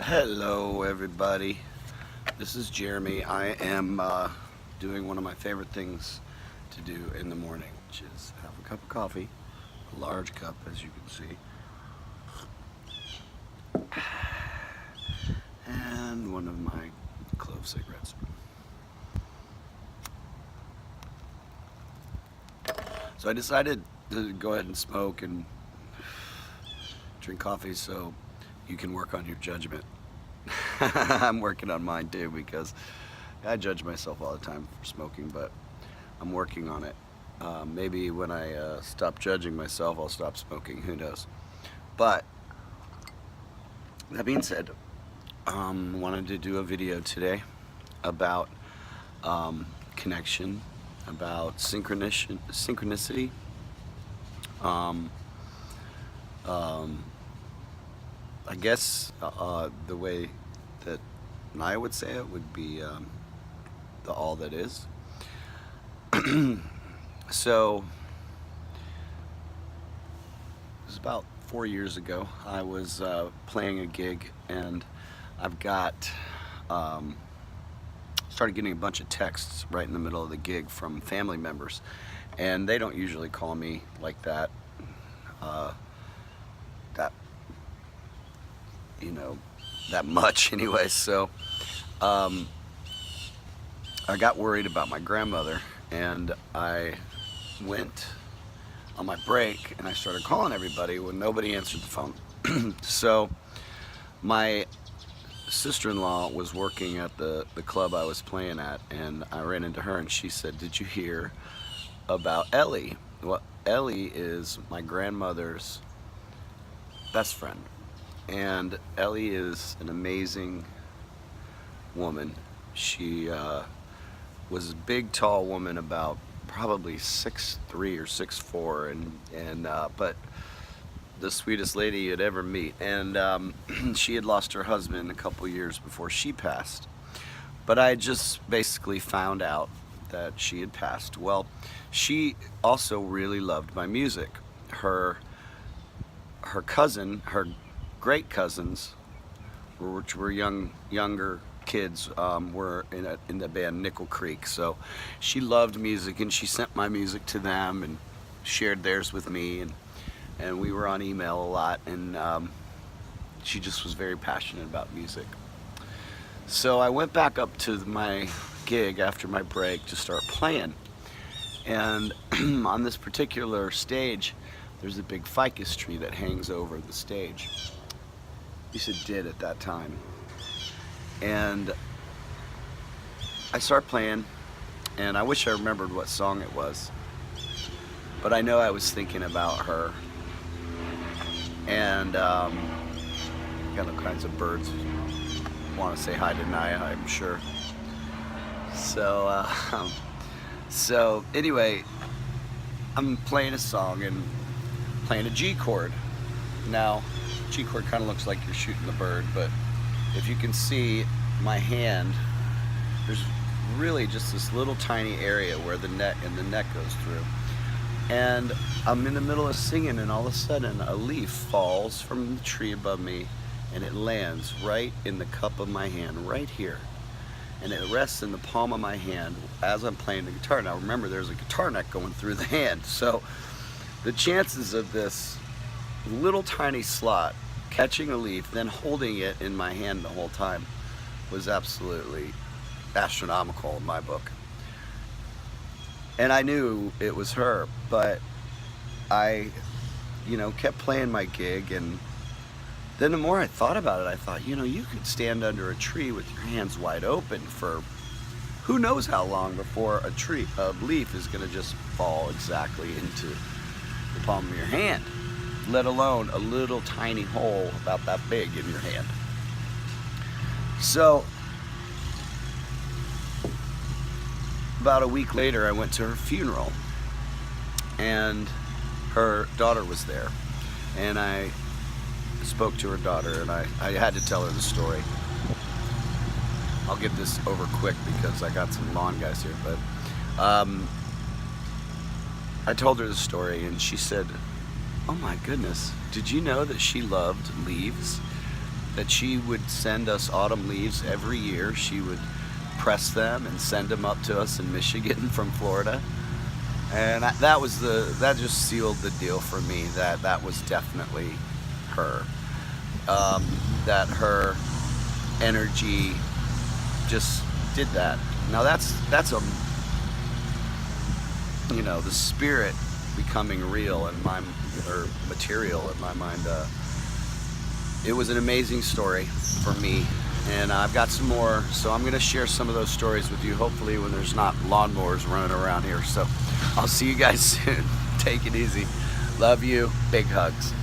Hello everybody, this is Jeremy. I am doing one of my favorite things to do in the morning, which is have a cup of coffee, a large cup as you can see, and one of my clove cigarettes. So I decided to go ahead and smoke and drink coffee so you can work on your judgment. I'm working on mine too because I judge myself all the time for smoking, but I'm working on it. Maybe when I stop judging myself, I'll stop smoking. Who knows? But that being said, wanted to do a video today about connection, about synchronicity. I guess the way that I would say it would be the all that is. So it was about 4 years ago. I was playing a gig, and I've got started getting a bunch of texts right in the middle of the gig from family members, and they don't usually call me like that. That much anyway. So I got worried about my grandmother, and I went on my break and I started calling everybody when nobody answered the phone. So my sister-in-law was working at the club I was playing at, and I ran into her and she said, "Did you hear about Ellie?" Well, Ellie is my grandmother's best friend. And Ellie is an amazing woman. She was a big, tall woman, about probably 6'3" or 6'4", and but the sweetest lady you'd ever meet. And she had lost her husband a couple years before she passed. But I just basically found out that she had passed. Well, she also really loved my music. Her great cousins, which were younger kids, were in the band Nickel Creek. So she loved music, and she sent my music to them and shared theirs with me, and we were on email a lot, and she just was very passionate about music. So I went back up to my gig after my break to start playing, and on this particular stage there's a big ficus tree that hangs over the stage. At least it did at that time. And I start playing, and I wish I remembered what song it was, but I know I was thinking about her. And got all kinds of birds want to say hi to Naya, I'm sure. So anyway, I'm playing a song and playing a G chord. Now, G chord kind of looks like you're shooting the bird, but if you can see my hand, there's really just this little tiny area where the neck goes through. And I'm in the middle of singing, and all of a sudden a leaf falls from the tree above me, and it lands right in the cup of my hand, right here. And it rests in the palm of my hand as I'm playing the guitar. Now remember, there's a guitar neck going through the hand, so the chances of this little tiny slot catching a leaf, then holding it in my hand the whole time, was absolutely astronomical in my book. And I knew it was her, but I, kept playing my gig, and then the more I thought about it, I thought, you could stand under a tree with your hands wide open for who knows how long before a leaf is going to just fall exactly into the palm of your hand, let alone a little tiny hole about that big in your hand. So about a week later, I went to her funeral, and her daughter was there, and I spoke to her daughter, and I had to tell her the story. I'll get this over quick because I got some lawn guys here, but I told her the story, and she said, "Oh my goodness, did you know that she loved leaves?" that she would send us autumn leaves every year. She would press them and send them up to us in Michigan from Florida. And that just sealed the deal for me, that was definitely her. That her energy just did that. Now that's a, the spirit becoming real in my, or material in my mind. It was an amazing story for me, and I've got some more, so I'm going to share some of those stories with you, hopefully when there's not lawnmowers running around here. So I'll see you guys soon. Take it easy. Love you. Big hugs.